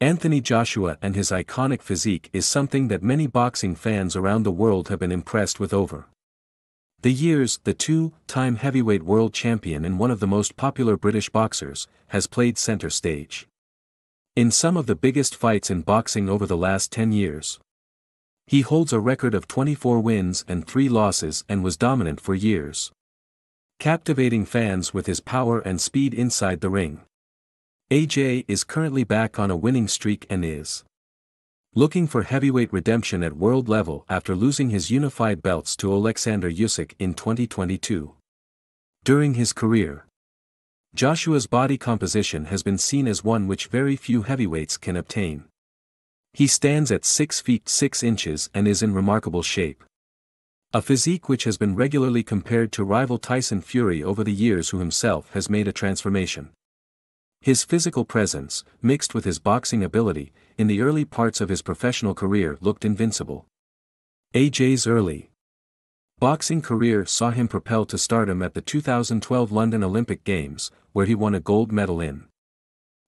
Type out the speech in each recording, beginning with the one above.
Anthony Joshua and his iconic physique is something that many boxing fans around the world have been impressed with over the years. The two-time heavyweight world champion and one of the most popular British boxers, has played center stage in some of the biggest fights in boxing over the last 10 years. He holds a record of 24 wins and 3 losses and was dominant for years, captivating fans with his power and speed inside the ring. AJ is currently back on a winning streak and is looking for heavyweight redemption at world level after losing his unified belts to Alexander Usyk in 2022. During his career, Joshua's body composition has been seen as one which very few heavyweights can obtain. He stands at 6 feet 6 inches and is in remarkable shape. A physique which has been regularly compared to rival Tyson Fury over the years, who himself has made a transformation. His physical presence, mixed with his boxing ability, in the early parts of his professional career looked invincible. AJ's early boxing career saw him propelled to stardom at the 2012 London Olympic Games, where he won a gold medal in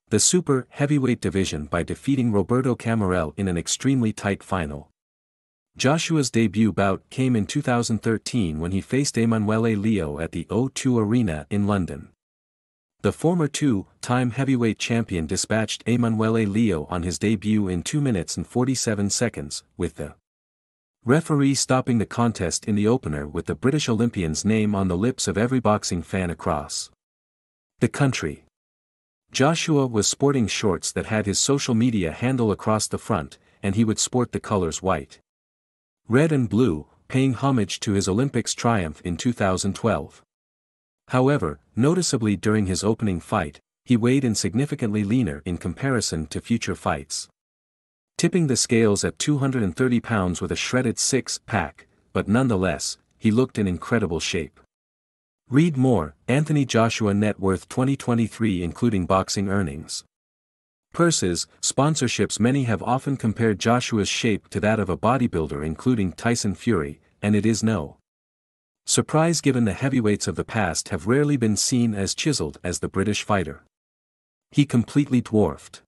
the super heavyweight division by defeating Roberto Camarel in an extremely tight final. Joshua's debut bout came in 2013 when he faced Emanuele Leo at the O2 Arena in London. The former two-time heavyweight champion dispatched Emanuele Leo on his debut in 2 minutes and 47 seconds, with the referee stopping the contest in the opener with the British Olympian's name on the lips of every boxing fan across the country. Joshua was sporting shorts that had his social media handle across the front, and he would sport the colors white, red and blue, paying homage to his Olympics triumph in 2012. However, noticeably during his opening fight, he weighed in significantly leaner in comparison to future fights, tipping the scales at 230 pounds with a shredded six-pack, but nonetheless, he looked in incredible shape. Read more: Anthony Joshua net worth 2023 including boxing earnings, purses, sponsorships. Many have often compared Joshua's shape to that of a bodybuilder including Tyson Fury, and it is no surprise given the heavyweights of the past have rarely been seen as chiseled as the British fighter. He completely dwarfed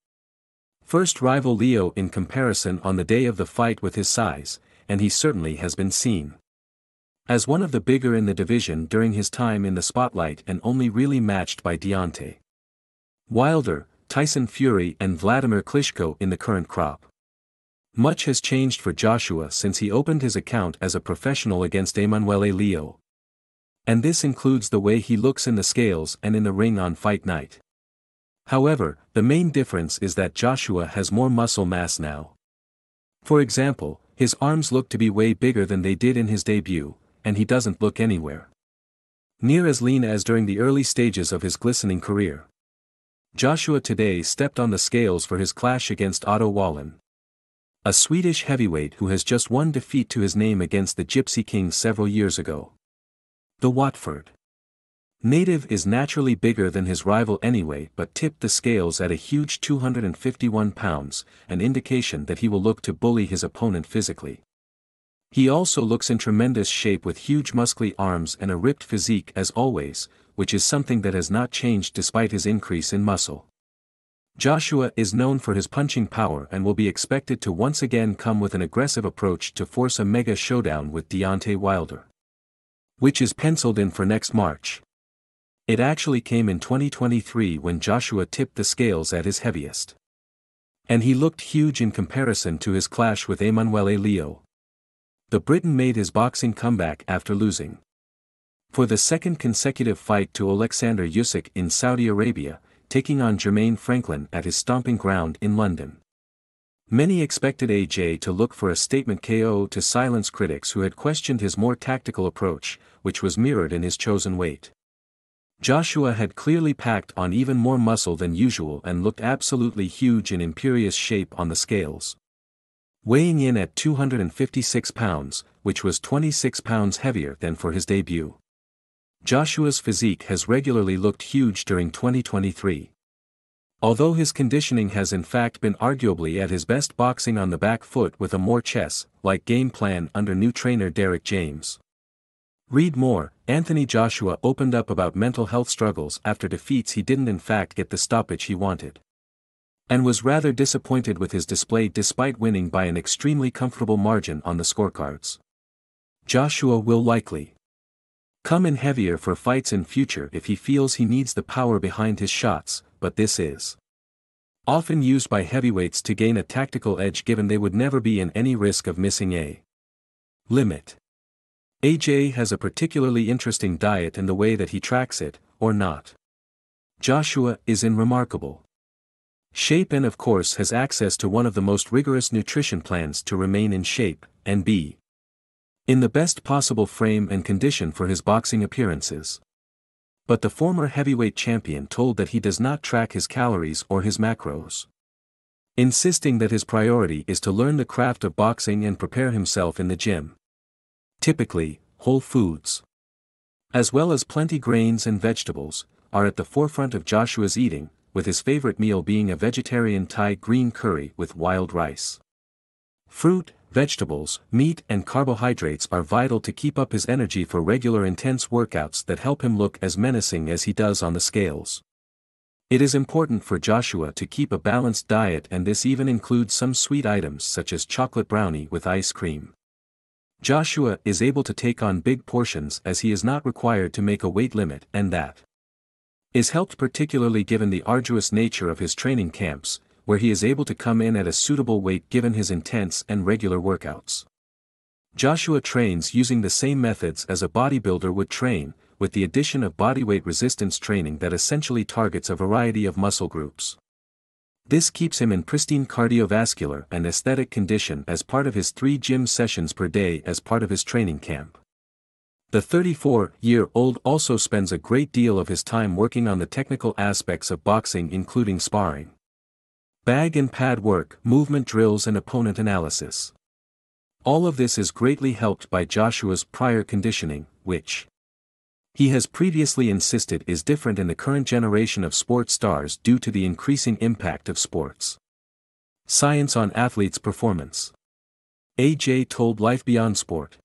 first rival Leo in comparison on the day of the fight with his size, and he certainly has been seen as one of the bigger in the division during his time in the spotlight, and only really matched by Deontay Wilder, Tyson Fury and Vladimir Klitschko in the current crop. Much has changed for Joshua since he opened his account as a professional against Emanuele Leo. And this includes the way he looks in the scales and in the ring on fight night. However, the main difference is that Joshua has more muscle mass now. For example, his arms look to be way bigger than they did in his debut, and he doesn't look anywhere near as lean as during the early stages of his glistening career. Joshua today stepped on the scales for his clash against Otto Wallin, a Swedish heavyweight who has just one defeat to his name against the Gypsy King several years ago. The Watford native is naturally bigger than his rival anyway, but tipped the scales at a huge 251 pounds, an indication that he will look to bully his opponent physically. He also looks in tremendous shape with huge muscly arms and a ripped physique as always, which is something that has not changed despite his increase in muscle. Joshua is known for his punching power and will be expected to once again come with an aggressive approach to force a mega showdown with Deontay Wilder, which is penciled in for next March. It actually came in 2023 when Joshua tipped the scales at his heaviest, and he looked huge in comparison to his clash with Emanuele Leo. The Briton made his boxing comeback after losing for the second consecutive fight to Alexander Usyk in Saudi Arabia, taking on Jermaine Franklin at his stomping ground in London. Many expected AJ to look for a statement KO to silence critics who had questioned his more tactical approach, which was mirrored in his chosen weight. Joshua had clearly packed on even more muscle than usual and looked absolutely huge in imperious shape on the scales, weighing in at 256 pounds, which was 26 pounds heavier than for his debut. Joshua's physique has regularly looked huge during 2023. Although his conditioning has in fact been arguably at his best, boxing on the back foot with a more chess-like game plan under new trainer Derek James. Read more: Anthony Joshua opened up about mental health struggles after defeats he didn't in fact get the stoppage he wanted. and was rather disappointed with his display despite winning by an extremely comfortable margin on the scorecards. Joshua will likely come in heavier for fights in future if he feels he needs the power behind his shots, but this is often used by heavyweights to gain a tactical edge given they would never be in any risk of missing a limit. AJ has a particularly interesting diet in the way that he tracks it, or not. Joshua is in remarkable shape and of course has access to one of the most rigorous nutrition plans to remain in shape, and be in the best possible frame and condition for his boxing appearances. But the former heavyweight champion told that he does not track his calories or his macros, insisting that his priority is to learn the craft of boxing and prepare himself in the gym. Typically, whole foods, as well as plenty grains and vegetables, are at the forefront of Joshua's eating, with his favorite meal being a vegetarian Thai green curry with wild rice. Fruit, vegetables, meat and carbohydrates are vital to keep up his energy for regular intense workouts that help him look as menacing as he does on the scales. It is important for Joshua to keep a balanced diet, and this even includes some sweet items such as chocolate brownie with ice cream. Joshua is able to take on big portions as he is not required to make a weight limit, and that is helped particularly given the arduous nature of his training camps, where he is able to come in at a suitable weight given his intense and regular workouts. Joshua trains using the same methods as a bodybuilder would train, with the addition of bodyweight resistance training that essentially targets a variety of muscle groups. This keeps him in pristine cardiovascular and aesthetic condition as part of his 3 gym sessions per day as part of his training camp. The 34-year-old also spends a great deal of his time working on the technical aspects of boxing, including sparring, bag and pad work, movement drills and opponent analysis. All of this is greatly helped by Joshua's prior conditioning, which he has previously insisted is different in the current generation of sports stars due to the increasing impact of sports science on athletes' performance. AJ told Life Beyond Sport.